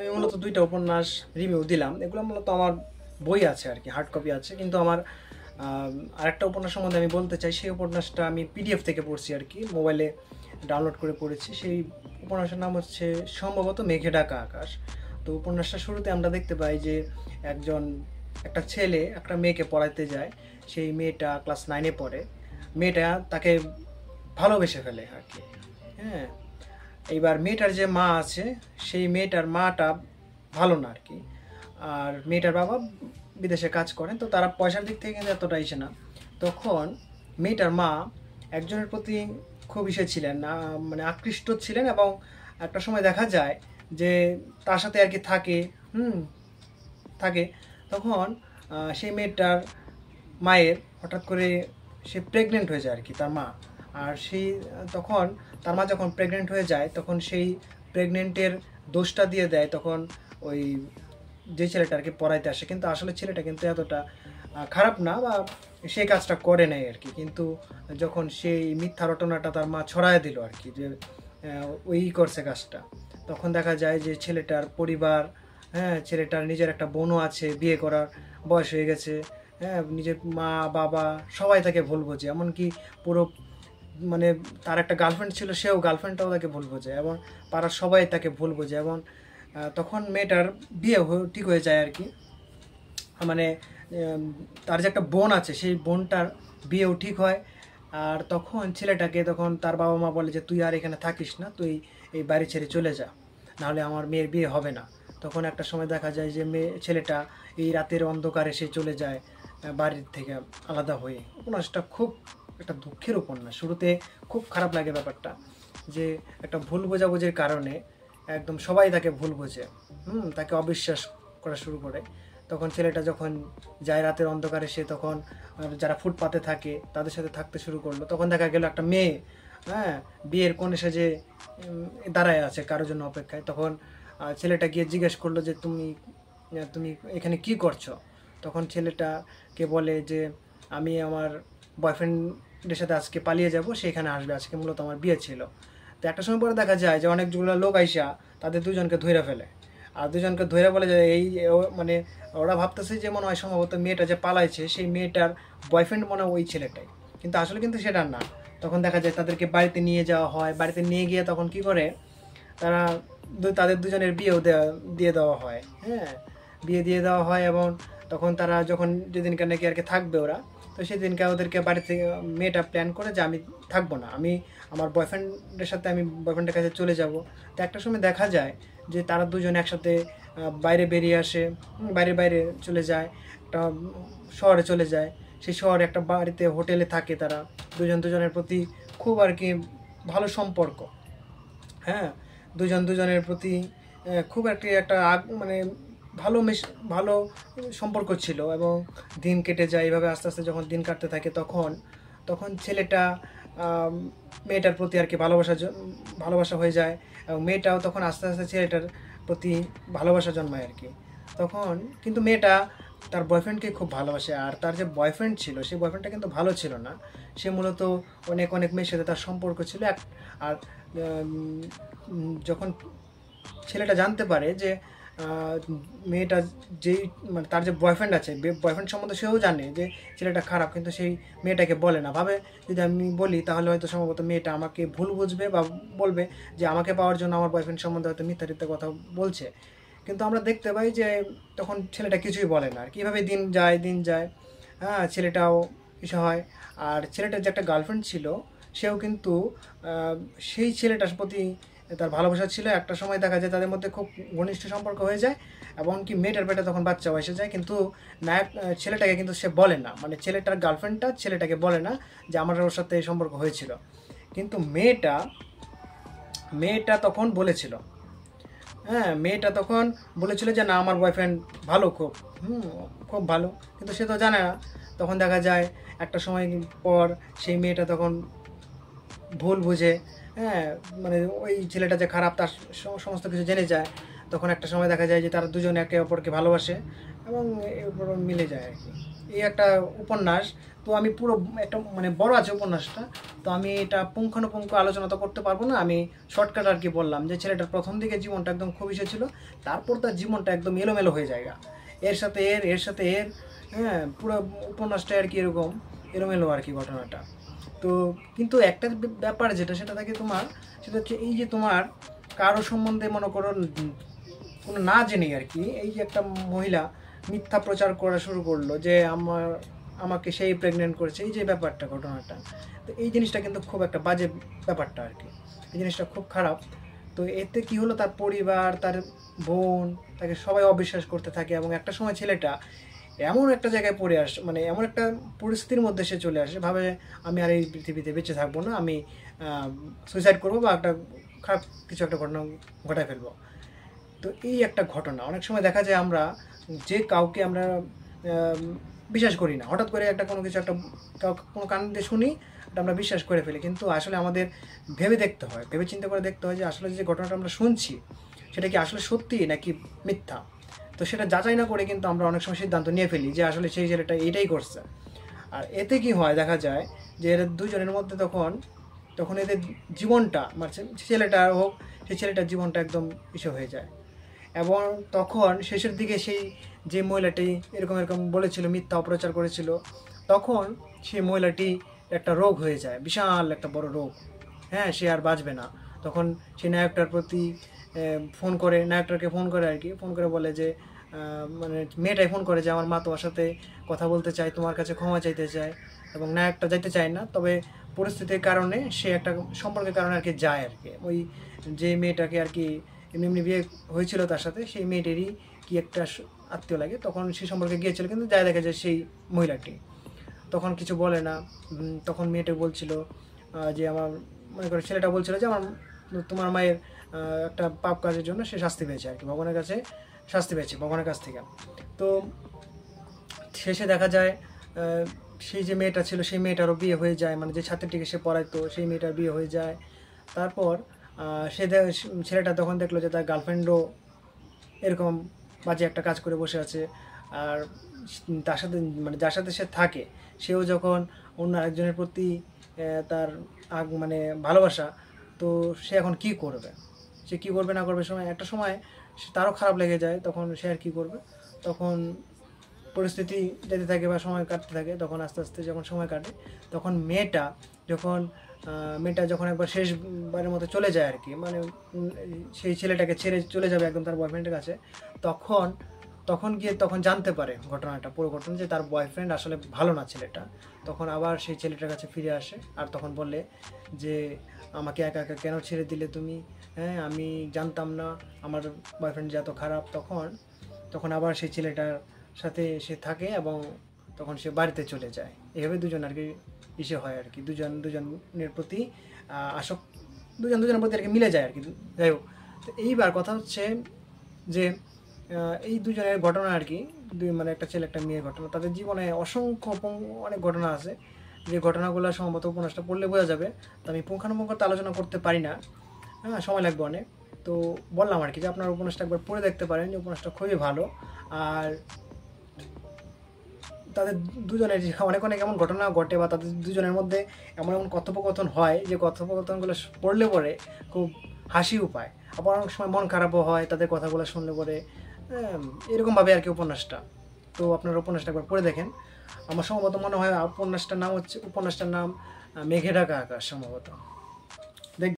আমি মূলত দুইটা উপন্যাস রিভিউ দিলাম। এগুলো মূলত আমার বই আছে আর কি, হার্ড কপি আছে, কিন্তু আমার আরেকটা উপন্যাস সম্বন্ধে আমি বলতে চাই। সেই উপন্যাসটা আমি পিডিএফ থেকে পড়ছি আর কি, মোবাইলে ডাউনলোড করে পড়েছি। সেই উপন্যাসের নাম হচ্ছে সম্ভবত মেঘে ঢাকা আকাশ। তো উপন্যাসটা শুরুতে আমরা দেখতে পাই যে একটা ছেলে একটা মেয়েকে পড়াতে যায়। সেই মেয়েটা ক্লাস 9-এ পড়ে। মেয়েটা তাকে ভালোবেসে ফেলে আর কি। হ্যাঁ, এইবার মেয়েটার যে মা আছে, সেই মেয়েটার মাটা ভালো না আর কি। আর মেয়েটার বাবা বিদেশে কাজ করেন, তো তারা পয়সার দিক থেকে কিন্তু এতটা ইসে না। তখন মেয়েটার মা একজনের প্রতি খুব ইসে ছিলেন, মানে আকৃষ্ট ছিলেন, এবং একটা সময় দেখা যায় যে তার সাথে আর কি থাকে। তখন সেই মেয়েটার মায়ের হঠাৎ করে সে প্রেগনেন্ট হয়ে যায় আর কি, তার মা। আর তখন তার মা যখন প্রেগনেন্ট হয়ে যায়, তখন সেই প্রেগনেন্টের দোষটা দিয়ে দেয় তখন ওই যে ছেলেটা আর কি পড়াইতে আসে। কিন্তু আসলে ছেলেটা কিন্তু এতটা খারাপ না, বা সেই কাজটা করে নাই আর কি। কিন্তু যখন সেই মিথ্যা রটনাটা তার মা ছড়ায় দিল আর কি, যে ওই করছে কাজটা, তখন দেখা যায় যে ছেলেটার পরিবার, হ্যাঁ, ছেলেটার নিজের একটা বোনও আছে, বিয়ে করার বয়স হয়ে গেছে, হ্যাঁ, নিজের মা বাবা সবাই তাকে ভুল বোঝে। এমনকি পুরো মানে তার একটা গার্লফ্রেন্ড ছিল, সেও গার্লফ্রেন্ডটাও তাকে ভুল বোঝে, এবং পাড়ার সবাই তাকে ভুল বোঝে। এবং তখন মেয়েটার বিয়ে ঠিক হয়ে যায় আর কি। মানে তার যে একটা বোন আছে, সেই বোনটার বিয়েও ঠিক হয়। আর তখন তখন তার বাবা মা বলে যে তুই আর এখানে থাকিস না, তুই এই বাড়ি ছেড়ে চলে যা, নাহলে আমার মেয়ের বিয়ে হবে না। তখন একটা সময় দেখা যায় যে ছেলেটা এই রাতের অন্ধকারে সে চলে যায় বাড়ির থেকে আলাদা হয়ে। উপন্যাসটা খুব একটা দুঃখের উপন্যাস। শুরুতে খুব খারাপ লাগে ব্যাপারটা, যে একটা ভুল বোঝাবুঝির কারণে একদম সবাই তাকে ভুল বোঝে, তাকে অবিশ্বাস করা শুরু করে। তখন ছেলেটা যখন যায় রাতের অন্ধকারে, সে তখন যারা ফুটপাতে থাকে তাদের সাথে থাকতে শুরু করলো। তখন দেখা গেল একটা মেয়ে, হ্যাঁ, বিয়ের কোণে সেজে দাঁড়ায় আছে কারোর জন্য অপেক্ষায়। তখন ছেলেটা গিয়ে জিজ্ঞেস করলো যে তুমি তুমি এখানে কি করছো? তখন ছেলেটাকে বলে যে আমি আমার বয়ফ্রেন্ডের সাথে আজকে পালিয়ে যাব, সেখানে আসবে, আজকে মূলত আমার বিয়ে ছিল। তো একটা সময় পরে দেখা যায় যে অনেকগুলো লোক আইসা তাদের দুজনকে ধইরা ফেলে। আর দুজনকে ধইরা বলে যে মানে ওরা ভাবতেছে যে মনে হয় সম্ভবত মেয়েটা যে পালাইছে, সেই মেয়েটার বয়ফ্রেন্ড মনে হয় ওই ছেলেটাই, কিন্তু আসলে কিন্তু সেটা না। তখন দেখা যায় তাদেরকে বাড়িতে নিয়ে যাওয়া হয়। বাড়িতে নিয়ে গিয়ে তখন কি করে, তারা তাদের দুজনের বিয়েও দিয়ে দেওয়া হয়। হ্যাঁ, বিয়ে দিয়ে দেওয়া হয়। এবং তখন তারা যখন যেদিনকে নাকি আর কি থাকবে ওরা, তো সেদিনকে ওদেরকে বাড়ি থেকে মেয়েটা প্ল্যান করে যে আমি থাকবো না, আমি আমার বয়ফ্রেন্ডের সাথে আমি বয়ফ্রেন্ডের কাছে চলে যাব। তো একটা সময় দেখা যায় যে তারা দুজন একসাথে বাইরে বেরিয়ে আসে, বাইরে বাইরে চলে যায়, একটা শহরে চলে যায়। সেই শহরে একটা বাড়িতে হোটেলে থাকে তারা। দুজনের প্রতি খুব আর কি ভালো সম্পর্ক। হ্যাঁ, দুজনের প্রতি খুব একটা মানে ভালো ভালো সম্পর্ক ছিল। এবং দিন কেটে যায় এইভাবে। আস্তে আস্তে যখন দিন কাটতে থাকে, তখন তখন ছেলেটা মেয়েটার প্রতি আর কি ভালোবাসা হয়ে যায়। এবং মেয়েটাও তখন আস্তে আস্তে ছেলেটার প্রতি ভালোবাসা জন্মায় আর কি। তখন কিন্তু মেয়েটা তার বয়ফ্রেন্ডকে খুব ভালোবাসে। আর তার যে বয়ফ্রেন্ড ছিল, সেই বয়ফ্রেন্ডটা কিন্তু ভালো ছিল না। সে মূলত অনেক অনেক মেয়ের সাথে তার সম্পর্ক ছিল। আর যখন ছেলেটা জানতে পারে যে মেয়েটা যেই মানে তার যে বয়ফ্রেন্ড আছে, বয়ফ্রেন্ড সম্বন্ধে সেও জানে যে ছেলেটা খারাপ, কিন্তু সেই মেয়েটাকে বলে না। ভাবে যদি আমি বলি তাহলে হয়তো সম্ভবত মেয়েটা আমাকে ভুল বুঝবে, বা বলবে যে আমাকে পাওয়ার জন্য আমার বয়ফ্রেন্ড সম্বন্ধে হয়তো মিথ্যারিত কথা বলছে। কিন্তু আমরা দেখতে পাই যে তখন ছেলেটা কিছুই বলে না। আর কীভাবে দিন যায়, হ্যাঁ, ছেলেটাও কিছু হয়। আর ছেলেটার যে একটা গার্লফ্রেন্ড ছিল, সেও কিন্তু সেই ছেলেটার প্রতি তার ভালোবাসা ছিল। একটা সময় দেখা যায় তাদের মধ্যে খুব ঘনিষ্ঠ সম্পর্ক হয়ে যায়, এবং কি মেয়েটার পেটে তখন বাচ্চাও এসে যায়। কিন্তু নায়ক ছেলেটাকে কিন্তু সে বলে না, মানে ছেলেটার গার্লফ্রেন্ডটা ছেলেটাকে বলে না যে আমার ওর সাথে এই সম্পর্ক হয়েছিল। কিন্তু মেয়েটা তখন বলেছিল, হ্যাঁ, মেয়েটা তখন বলেছিল যে না, আমার বয়ফ্রেন্ড ভালো, খুব ভালো, কিন্তু সে তো জানে না। তখন দেখা যায় একটা সময় পর সেই মেয়েটা তখন ভুল বুঝে, হ্যাঁ, মানে ওই ছেলেটা যে খারাপ তার সমস্ত কিছু জেনে যায়। তখন একটা সময় দেখা যায় যে তারা দুজনে একে অপরকে ভালোবাসে এবং এরপর মিলে যায় আর কি। এই একটা উপন্যাস। তো আমি পুরো একটা মানে বড় আছে উপন্যাসটা, তো আমি এটা পুঙ্খানুপুঙ্খ আলোচনা তো করতে পারবো না, আমি শর্টকাট আর কি বললাম যে ছেলেটার প্রথম দিকে জীবনটা একদম খুব ইসে ছিল, তারপর তার জীবনটা একদম এলোমেলো হয়ে যায়, এর সাথে এর সাথে এর, হ্যাঁ পুরো উপন্যাসটা আর কি এরকম এলোমেলো আর কি ঘটনাটা। তো কিন্তু একটা ব্যাপার যেটা সেটা থাকে তোমার, সেটা হচ্ছে এই যে তোমার কারো সম্বন্ধে মনে করো কোনো না জেনেই আর কি এই যে একটা মহিলা মিথ্যা প্রচার করা শুরু করলো যে আমাকে সেই প্রেগনেন্ট করেছে, এই যে ব্যাপারটা ঘটনাটা, তো এই জিনিসটা কিন্তু খুব একটা বাজে ব্যাপারটা আর কি, এই জিনিসটা খুব খারাপ। তো এতে কি হলো, তার পরিবার, তার বোন, তাকে সবাই অবিশ্বাস করতে থাকে এবং একটা সময় ছেলেটা এমন একটা জায়গায় পড়ে আসে, মানে এমন একটা পরিস্থিতির মধ্যে সে চলে আসে, ভাবে আমি আর এই পৃথিবীতে বেঁচে থাকবো না, আমি সুইসাইড করবো বা একটা খারাপ কিছু একটা ঘটনা ঘটায় ফেলবো। তো এই একটা ঘটনা অনেক সময় দেখা যায় আমরা যে কাউকে আমরা বিশ্বাস করি না, হঠাৎ করে একটা কোনো কিছু একটা কোনো কান দিয়ে শুনি, এটা আমরা বিশ্বাস করে ফেলি, কিন্তু আসলে আমাদের ভেবে দেখতে হয়, ভেবে চিন্তা করে দেখতে হয় যে আসলে যে ঘটনাটা আমরা শুনছি সেটা কি আসলে সত্যি নাকি মিথ্যা। তো সেটা যাচাই না করে কিন্তু আমরা অনেক সময় সিদ্ধান্ত নিয়ে ফেলি যে আসলে সেই ছেলেটা এটাই করছে। আর এতে কি হয়, দেখা যায় যে এরা দুজনের মধ্যে তখন তখন এদের জীবনটা মানে ছেলেটা হোক, সেই ছেলেটার জীবনটা একদম ইসে হয়ে যায়। এবং তখন শেষের দিকে সেই যে মহিলাটি এরকম এরকম বলেছিল, মিথ্যা অপপ্রচার করেছিল, তখন সেই মহিলাটি একটা রোগ হয়ে যায়, বিশাল একটা বড় রোগ, হ্যাঁ সে আর বাঁচবে না। তখন সেই নায়কটার প্রতি ফোন করে, নায়কটাকে ফোন করে আর কি, ফোন করে বলে যে মানে মেয়েটাই ফোন করে যে আমার মা তোমার সাথে কথা বলতে চায়, তোমার কাছে ক্ষমা চাইতে চায়। এবং নায়কটা যাইতে চায় না, তবে পরিস্থিতির কারণে সে একটা সম্পর্কের কারণে আর কি যায় আর কি, ওই যে মেয়েটাকে আর কি এমনি এমনি বিয়ে হয়েছিল তার সাথে, সেই মেয়েটারই কি একটা আত্মীয় লাগে, তখন সেই সম্পর্কে গিয়েছিল, কিন্তু যাই দেখা যায় সেই মহিলাটি তখন কিছু বলে না। তখন মেয়েটা বলছিল যে আমার মনে করে ছেলেটা বলছিল যে আমার তোমার মায়ের একটা পাপ কাজের জন্য সে শাস্তি পেয়েছে আর কি, ভগবানের কাছে শাস্তি পেয়েছে ভগবানের কাছ থেকে। তো শেষে দেখা যায় সেই যে মেয়েটা ছিল সেই মেয়েটারও বিয়ে হয়ে যায়, মানে যে ছাত্রীটিকে সে পড়াইতো সেই মেয়েটার বিয়ে হয়ে যায়। তারপর সে ছেলেটা তখন দেখলো যে তার গার্লফ্রেন্ডও এরকম বাজে একটা কাজ করে বসে আছে, আর তার সাথে মানে যার সাথে সে থাকে সেও যখন অন্য আরেকজনের প্রতি তার মানে ভালোবাসা, তো সে এখন কি করবে, সে কি করবে না করবে, সময় একটা সময় তারও খারাপ লেগে যায়, তখন সে আর কী করবে। তখন পরিস্থিতি যেতে থাকে বা সময় কাটতে থাকে, তখন আস্তে আস্তে যখন সময় কাটে তখন মেয়েটা যখন একবার শেষবারের মতো চলে যায় আর কি, মানে সেই ছেলেটাকে ছেড়ে চলে যাবে একদম তার বয়ফ্রেন্ডের কাছে, তখন তখন জানতে পারে ঘটনাটা, পুরো ঘটনা যে তার বয়ফ্রেন্ড আসলে ভালো না ছেলেটা। তখন আবার সেই ছেলেটার কাছে ফিরে আসে আর তখন বলে যে আমাকে একা একা কেন ছেড়ে দিলে তুমি, হ্যাঁ আমি জানতাম না আমার বয়ফ্রেন্ড যে এত খারাপ। তখন আবার সেই ছেলেটার সাথে সে থাকে এবং তখন সে বাড়িতে চলে যায়। এভাবে দুজন আর কি ইসে হয় আর কি, দুজনের প্রতি দুজনের প্রতি আর কি মিলে যায় আর কি। যাই হোক, তো এইবার কথা হচ্ছে যে এই দুজনের ঘটনা আর কি, মানে একটা ছেলে একটা মেয়ের ঘটনা, তাদের জীবনে অসংখ্য অনেক ঘটনা আছে, যে ঘটনাগুলো সম্ভবত উপন্যাসটা পড়লে বোঝা যাবে। তো আমি পুঙ্খানুপুঙ্খ আলোচনা করতে পারি না, হ্যাঁ সময় লাগবে অনেক। তো বললাম আর কি যে আপনার উপন্যাসটা একবার পড়ে দেখতে পারেন, যে উপন্যাসটা খুবই ভালো। আর তাদের দুজনের যে অনেক অনেক এমন ঘটনা ঘটে বা তাদের দুজনের মধ্যে এমন এমন কথোপকথন হয় যে কথোপকথনগুলো পড়লে পরে খুব হাসিও পায়, আবার অনেক সময় মন খারাপও হয় তাদের কথাগুলো শুনলে পরে, এরকমভাবে আর কি উপন্যাসটা। তো আপনারা উপন্যাসটা একবার পড়ে দেখেন। আমার সম্ভবত মনে হয় উপন্যাসটার নাম মেঘে ঢাকা আকাশ সম্ভবত।